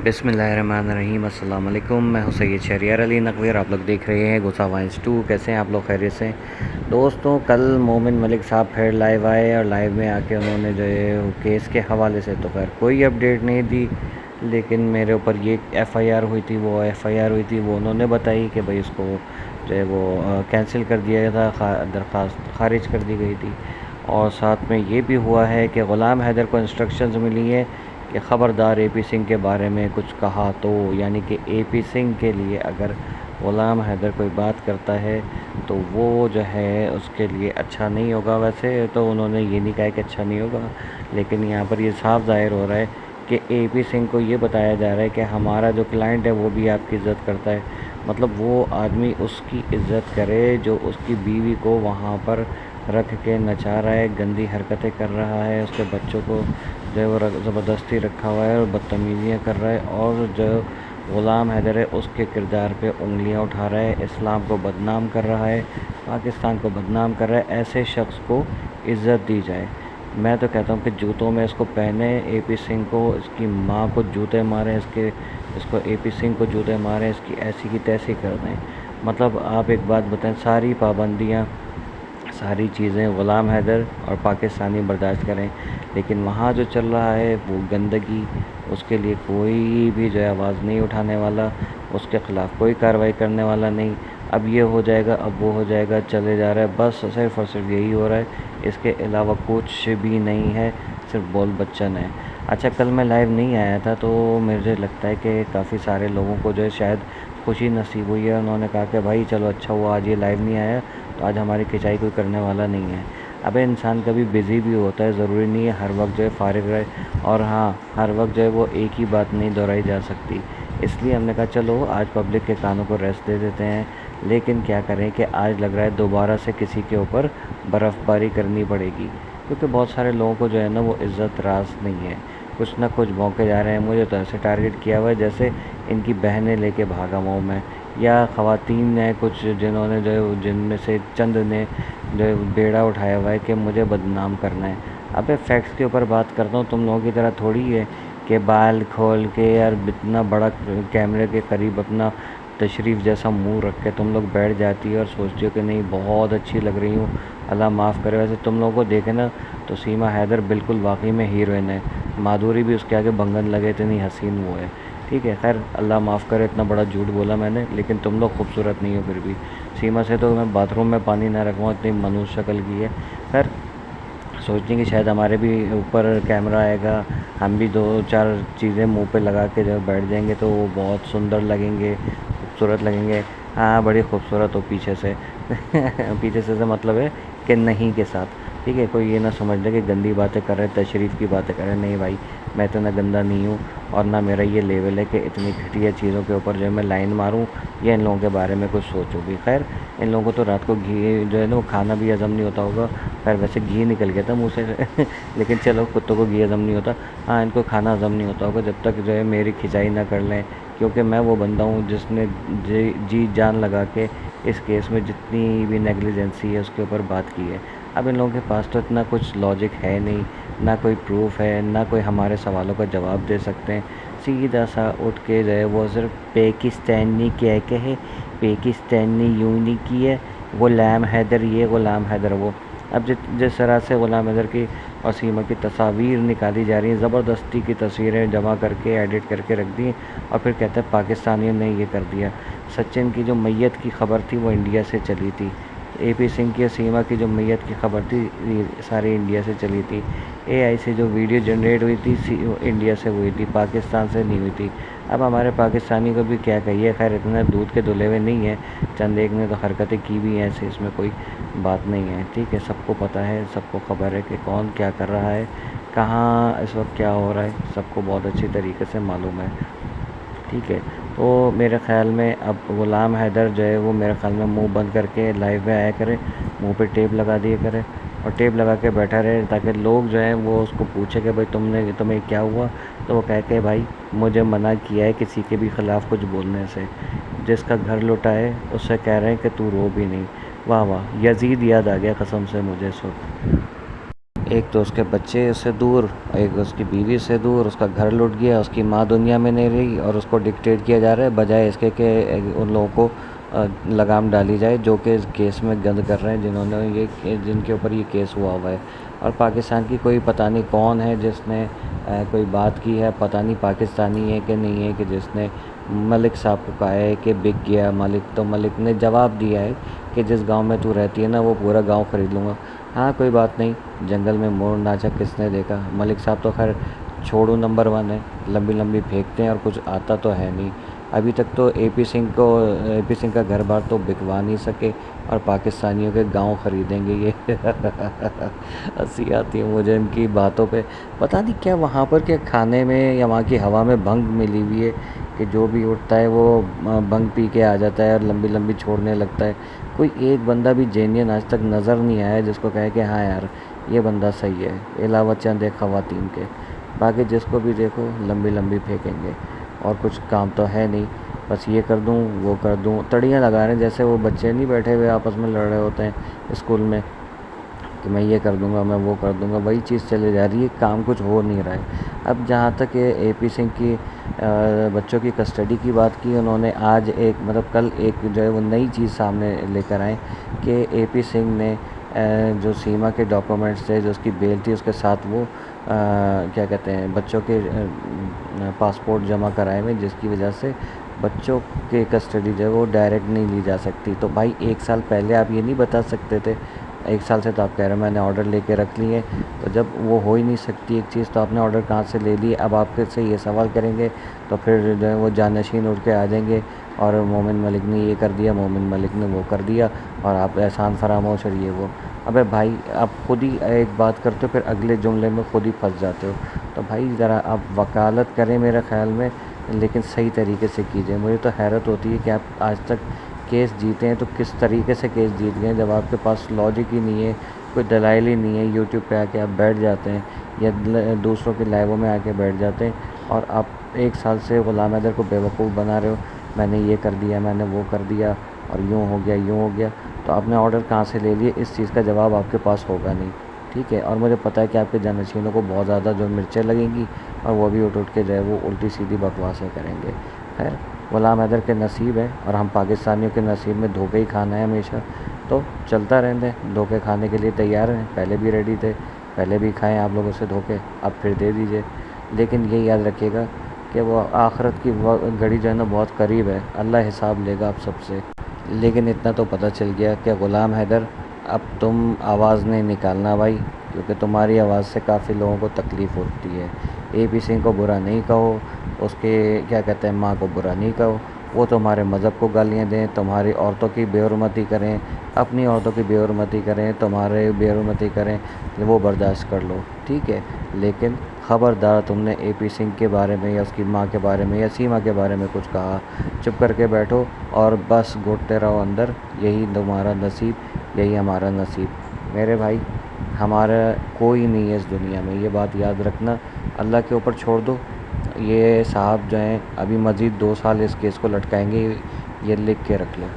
بسم اللہ الرحمن الرحیم، السلام علیکم۔ میں ہوں سید شہریار علی نقوی اور آپ لوگ دیکھ رہے ہیں غصہ وائنس 2۔ کیسے ہیں آپ لوگ؟ خیریت سے؟ دوستوں، کل مومن ملک صاحب پھر لائیو آئے اور لائیو میں آ کے انہوں نے جو ہے کیس کے حوالے سے تو خیر کوئی اپڈیٹ نہیں دی، لیکن میرے اوپر یہ ایف آئی آر ہوئی تھی وہ انہوں نے بتائی کہ بھائی اس کو جو ہے وہ کینسل کر دیا گیا تھا، درخواست خارج کر دی گئی تھی۔ اور ساتھ میں یہ بھی ہوا ہے کہ غلام حیدر کو انسٹرکشنز ملی ہیں کہ خبردار اے پی سنگھ کے بارے میں کچھ کہا تو، یعنی کہ اے پی سنگھ کے لیے اگر غلام حیدر کوئی بات کرتا ہے تو وہ جو ہے اس کے لیے اچھا نہیں ہوگا۔ ویسے تو انہوں نے یہ نہیں کہا کہ اچھا نہیں ہوگا، لیکن یہاں پر یہ صاف ظاہر ہو رہا ہے کہ اے پی سنگھ کو یہ بتایا جا رہا ہے کہ ہمارا جو کلائنٹ ہے وہ بھی آپ کی عزت کرتا ہے، مطلب وہ آدمی اس کی عزت کرے جو اس کی بیوی کو وہاں پر رکھ کے نچا رہا ہے، گندی حرکتیں کر رہا ہے، اس کے بچوں کو جو ہے وہ زبردستی رکھا ہوا ہے اور بدتمیزیاں کر رہا ہے، اور جو غلام حیدر ہے اس کے کردار پہ انگلیاں اٹھا رہا ہے، اسلام کو بدنام کر رہا ہے، پاکستان کو بدنام کر رہا ہے۔ ایسے شخص کو عزت دی جائے۔ میں تو کہتا ہوں کہ جوتوں میں اس کو پہنے، اے پی سنگھ کو، اس کی ماں کو جوتے ماریں، اس کو اے پی سنگھ کو جوتے ماریں، اس کی ایسی کی تیسی کر دیں۔ مطلب آپ ایک بات بتائیں، ساری پابندیاں، ساری چیزیں غلام حیدر اور پاکستانی برداشت کریں، لیکن وہاں جو چل رہا ہے وہ گندگی، اس کے لیے کوئی بھی جو ہے آواز نہیں اٹھانے والا، اس کے خلاف کوئی کارروائی کرنے والا نہیں۔ اب یہ ہو جائے گا، اب وہ ہو جائے گا، چلے جا رہا ہے، بس صرف اور صرف یہی ہو رہا ہے، اس کے علاوہ کچھ بھی نہیں ہے، صرف بول بچن ہے۔ اچھا، کل میں لائیو نہیں آیا تھا تو مجھے لگتا ہے کہ کافی سارے لوگوں کو جو ہے شاید خوشی نصیب ہوئی ہے، انہوں نے کہا کہ بھائی چلو اچھا ہوا آج یہ لائیو نہیں آیا تو آج ہماری کھچائی کوئی کرنے والا نہیں ہے۔ اب انسان کبھی بزی بھی ہوتا ہے، ضروری نہیں ہے ہر وقت جو ہے فارغ رہے، اور ہاں ہر وقت جو ہے وہ ایک ہی بات نہیں دہرائی جا سکتی، اس لیے ہم نے کہا چلو آج پبلک کے کانوں کو ریسٹ دے دیتے ہیں۔ لیکن کیا کریں کہ آج لگ رہا ہے دوبارہ سے کسی کے اوپر برف باری کرنی پڑے گی، کیونکہ بہت سارے لوگوں کو جو ہے نا وہ عزت راز نہیں ہے، کچھ نہ کچھ بھونکے جا رہے ہیں۔ مجھے تو ایسے ٹارگٹ کیا ہوا ہے جیسے ان کی بہنیں لے کے بھاگا ہوا ہوں میں، یا خواتین ہیں کچھ جنہوں نے جو ہے جن میں سے چند نے جو ہے بیڑا اٹھایا ہوا ہے کہ مجھے بدنام کرنا ہے۔ ابے فیکٹس کے اوپر بات کرتا ہوں، تم لوگوں کی طرح تھوڑی ہے کہ بال کھول کے یار اتنا بڑا کیمرے کے قریب اپنا تشریف جیسا منہ رکھ کے تم لوگ بیٹھ جاتی ہو اور سوچتی ہو کہ نہیں بہت اچھی لگ رہی ہوں، اللہ معاف کرے۔ ویسے تم لوگوں کو دیکھے نا تو سیما حیدر بالکل واقعی میں ہیروئن ہے، مادھوری بھی اس کے آگے بنگن لگے، اتنی حسین وہ ہے، ٹھیک ہے۔ خیر اللہ معاف کرے، اتنا بڑا جھوٹ بولا میں نے، لیکن تم لوگ خوبصورت نہیں ہو پھر بھی۔ سیما سے تو میں باتھ روم میں پانی نہ رکھواؤں، اتنی منوس شکل کی ہے۔ خیر سوچتی کہ شاید ہمارے بھی اوپر کیمرہ آئے گا، ہم بھی دو چار چیزیں منہ پہ لگا کے جو بیٹھ جائیں گے تو وہ بہت سندر لگیں گے، خوبصورت لگیں گے۔ ہاں بڑی خوبصورت ہو پیچھے سے پیچھے سے مطلب ہے کہ نہیں کے ساتھ، ٹھیک ہے۔ کوئی یہ نہ سمجھ لے کہ گندی باتیں کر رہے، تشریف کی باتیں کر رہے، نہیں بھائی میں اتنا گندا نہیں ہوں، اور نہ میرا یہ لیول ہے کہ اتنی گھٹیا چیزوں کے اوپر جو ہے میں لائن ماروں یا ان لوگوں کے بارے میں کچھ سوچوں بھی۔ خیر ان لوگوں کو تو رات کو گھی جو ہے نا وہ کھانا بھی ہضم نہیں ہوتا ہوگا، خیر ویسے گھی نکل گیا تھا منہ سے لیکن چلو کتوں کو گھی ہضم نہیں ہوتا، ہاں ان کو کھانا ہضم نہیں ہوتا ہوگا جب تک جو ہے میری کھچائی نہ کر لیں، کیونکہ میں وہ بندہ ہوں جس نے جی جان لگا کے اس کیس میں جتنی بھی نیگلیجنسی ہے اس کے اوپر بات کی ہے۔ اب ان لوگوں کے پاس تو اتنا کچھ لاجک ہے نہیں، نہ کوئی پروف ہے، نہ کوئی ہمارے سوالوں کا جواب دے سکتے ہیں، سیدھا سا اٹھ کے جو ہے وہ صرف پاکستان نے کیا کہے، پاکستان نے یوں نہیں کیا، غلام حیدر یہ غلام حیدر وہ۔ اب جس طرح سے غلام حیدر کی اور سیما کی تصاویر نکالی جا رہی ہیں، زبردستی کی تصویریں جمع کر کے ایڈٹ کر کے رکھ دی اور پھر کہتے ہیں پاکستانیوں نے یہ کر دیا۔ سچن کی جو میت کی خبر تھی وہ انڈیا سے چلی تھی، اے پی سنگھ کی اور سیما کی جو میت کی خبر تھی ساری انڈیا سے چلی تھی، اے آئی سے جو ویڈیو جنریٹ ہوئی تھی انڈیا سے ہوئی تھی، پاکستان سے نہیں ہوئی تھی۔ اب ہمارے پاکستانی کو بھی کیا کہیے، خیر اتنا دودھ کے دھلے ہوئے نہیں ہیں، چند ایک نے تو حرکتیں کی بھی ہیں ایسے، اس میں کوئی بات نہیں ہے، ٹھیک ہے۔ سب کو پتہ ہے، سب کو خبر ہے کہ کون کیا کر رہا ہے، کہاں اس وقت کیا ہو رہا ہے، سب کو بہت اچھی طریقے سے معلوم ہے، ٹھیک ہے۔ تو میرے خیال میں اب غلام حیدر جو ہے وہ میرے خیال میں منہ بند کر کے لائیو میں آیا کرے، منہ پہ ٹیپ لگا دیا کرے اور ٹیپ لگا کے بیٹھا رہے، تاکہ لوگ جو ہیں وہ اس کو پوچھے کہ بھائی تمہیں کیا ہوا، تو وہ کہے کہ بھائی مجھے منع کیا ہے کسی کے بھی خلاف کچھ بولنے سے، جس کا گھر لٹا ہے اس سے کہہ رہے ہیں کہ تو رو بھی نہیں۔ واہ واہ، یزید یاد آ گیا قسم سے مجھے اس وقت۔ ایک تو اس کے بچے سے دور، ایک اس کی بیوی سے دور، اس کا گھر لٹ گیا، اس کی ماں دنیا میں نہیں رہی، اور اس کو ڈکٹیٹ کیا جا رہا ہے بجائے اس کے کہ ان لوگوں کو لگام ڈالی جائے جو کہ اس کیس میں گند کر رہے ہیں، جن کے اوپر یہ کیس ہوا ہے۔ اور پاکستان کی کوئی پتہ نہیں کون ہے جس نے کوئی بات کی ہے، پتہ نہیں پاکستانی ہے کہ نہیں ہے، کہ جس نے ملک صاحب کو کہا ہے کہ بک گیا ملک، تو ملک نے جواب دیا ہے کہ جس گاؤں میں تو رہتی ہے نا وہ پورا گاؤں خرید لوں گا۔ ہاں کوئی بات نہیں، جنگل میں مور ناچا کس نے دیکھا۔ ملک صاحب تو خیر چھوڑو نمبر 1 ہے، لمبی لمبی پھینکتے ہیں اور کچھ آتا تو ہے نہیں۔ ابھی تک تو اے پی سنگھ کا گھر بار تو بکوا نہیں سکے، اور پاکستانیوں کے گاؤں خریدیں گے یہ۔ ہنسی آتی ہے مجھے ان کی باتوں پہ۔ پتہ نہیں کیا وہاں پر کیا کھانے میں یا وہاں کی ہوا میں بھنگ ملی ہوئی ہے کہ جو بھی اٹھتا ہے وہ بھنگ پی کے آ جاتا ہے اور لمبی لمبی چھوڑنے لگتا ہے۔ کوئی ایک بندہ بھی جینین آج تک نظر نہیں آیا جس کو کہے کہ ہاں یار یہ بندہ صحیح ہے، علاوہ چند ایک خواتین کے۔ باقی جس کو بھی دیکھو لمبی لمبی پھینکیں گے، اور کچھ کام تو ہے نہیں، بس یہ کر دوں وہ کر دوں، تڑیاں لگا رہے ہیں جیسے وہ بچے نہیں بیٹھے ہوئے آپس میں لڑ رہے ہوتے ہیں اسکول میں کہ میں یہ کر دوں گا میں وہ کر دوں گا، وہی چیز چلی جا رہی ہے، کام کچھ ہو نہیں رہا ہے۔ اب جہاں تک اے پی سنگھ کی بچوں کی کسٹڈی کی بات کی، انہوں نے آج کل ایک جو ہے وہ نئی چیز سامنے لے کر آئے کہ اے پی سنگھ نے جو سیما کے ڈاکومنٹس تھے، جو اس کی بیل تھی، اس کے ساتھ وہ کیا کہتے ہیں بچوں کے پاسپورٹ جمع کرائے ہوئے، جس کی وجہ سے بچوں کے کسٹڈی جو ہے وہ ڈائریکٹ نہیں لی جا سکتی۔ تو بھائی 1 سال پہلے آپ یہ نہیں بتا سکتے تھے؟ 1 سال سے تو آپ کہہ رہے ہیں میں نے آرڈر لے کے رکھ لیے، تو جب وہ ہو ہی نہیں سکتی ایک چیز تو آپ نے آرڈر کہاں سے لے لی؟ اب آپ سے یہ سوال کریں گے تو پھر جو ہے وہ جانشین اٹھ کے آ جائیں گے، اور مومن ملک نے یہ کر دیا، مومن ملک نے وہ کر دیا، اور آپ احسان فراموش اور یہ وہ۔ ابے بھائی آپ خود ہی ایک بات کرتے ہو پھر اگلے جملے میں خود ہی پھنس جاتے ہو، تو بھائی ذرا آپ وکالت کریں میرے خیال میں، لیکن صحیح طریقے سے کیجیے۔ مجھے تو حیرت ہوتی ہے کہ آپ آج تک کیس جیتے ہیں تو کس طریقے سے کیس جیت گئے ہیں، جب آپ کے پاس لاجک ہی نہیں ہے، کوئی دلائل ہی نہیں ہے، یوٹیوب پہ آ کے آپ بیٹھ جاتے ہیں یا دوسروں کے لائیووں میں آ کے بیٹھ جاتے ہیں، اور آپ 1 سال سے غلام حیدر کو بیوقوف بنا رہے ہو، میں نے یہ کر دیا، میں نے وہ کر دیا، اور یوں ہو گیا یوں ہو گیا۔ تو آپ نے آرڈر کہاں سے لے لیے؟ اس چیز کا جواب آپ کے پاس ہوگا نہیں، ٹھیک ہے؟ اور مجھے پتہ ہے کہ آپ کے جانشینوں کو بہت زیادہ جو مرچیں لگیں گی، اور وہ بھی اٹھ کے جو ہے وہ الٹی سیدھی بکواسیں کریں گے۔ خیر غلام حیدر کے نصیب ہے، اور ہم پاکستانیوں کے نصیب میں دھوکے ہی کھانا ہے ہمیشہ، تو چلتا رہنے دیں، دھوکے کھانے کے لیے تیار ہیں، پہلے بھی ریڈی تھے، پہلے بھی کھائیں آپ لوگوں سے دھوکے، اب پھر دے دیجئے۔ لیکن یہ یاد رکھیے گا کہ وہ آخرت کی گھڑی جو ہے نا بہت قریب ہے، اللہ حساب لے گا آپ سب سے۔ لیکن اتنا تو پتہ چل گیا کہ غلام حیدر اب تم آواز نہیں نکالنا بھائی، کیونکہ تمہاری آواز سے کافی لوگوں کو تکلیف ہوتی ہے۔ اے پی سنگھ کو برا نہیں کہو، اس کے کیا کہتے ہیں ماں کو برا نہیں کہو، وہ تمہارے مذہب کو گالیاں دیں، تمہاری عورتوں کی بے حرمتی کریں، اپنی عورتوں کی بے حرمتی کریں، تمہارے بے حرمتی کریں، وہ برداشت کر لو، ٹھیک ہے؟ لیکن خبردار تم نے اے پی سنگھ کے بارے میں یا اس کی ماں کے بارے میں یا سیما کے بارے میں کچھ کہا، چپ کر کے بیٹھو اور بس گھٹتے رہو اندر، یہی تمہارا نصیب، یہی ہمارا نصیب۔ میرے بھائی ہمارا کوئی نہیں ہے اس دنیا میں، یہ بات یاد رکھنا، اللہ کے اوپر چھوڑ دو۔ یہ صاحب جو ہیں ابھی مزید 2 سال اس کیس کو لٹکائیں گے، یہ لکھ کے رکھ لو۔